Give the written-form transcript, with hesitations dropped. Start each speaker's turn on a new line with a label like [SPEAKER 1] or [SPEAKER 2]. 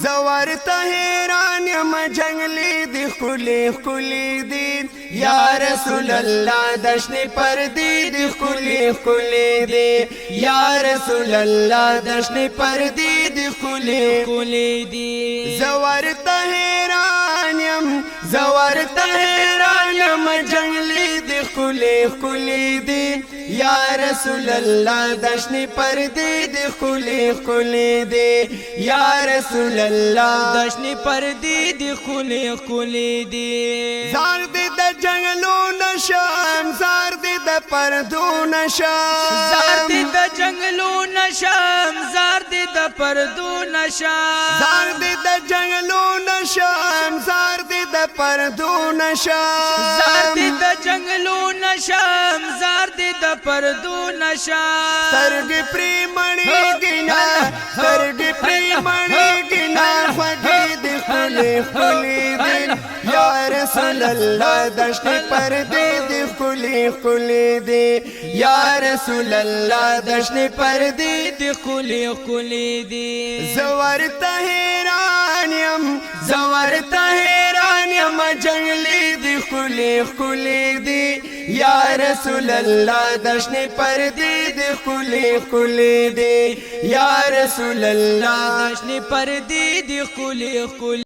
[SPEAKER 1] زورت حیران یم جنگلی دی خلی دی یا رسول اللہ دشن پردی دی خلی دی یا رسول اللہ دشن پردی دی خلی دی زورت حیران یم جنگلی دی خلی دی یا رسول اللہ دشن پردی دی خلی دی یا رسول اللہ
[SPEAKER 2] دشن پردی دی خلی دی
[SPEAKER 1] زار دی دا جنگلو نشم زار دی دا پردو نشم
[SPEAKER 2] زار دی دا جنگلو نشم زار دی دا پردو نشم
[SPEAKER 1] زار دی دا جنگلو نشم زار دی دا پردو نشم
[SPEAKER 2] زار دی دا جنگلو نشم زار دی دا پردو نشم
[SPEAKER 1] سرگ پریمانی گنا خوگی دی خلی دی یا رسول اللہ دشن پردی دی خلی دی یا رسول اللہ دشن پردی دی
[SPEAKER 2] خلی دی
[SPEAKER 1] زورت حیران یم جنگلی دی خلی دی یا رسول اللہ دشن پردی دی خلی دی یا رسول اللہ
[SPEAKER 2] دشن پردی دی خلی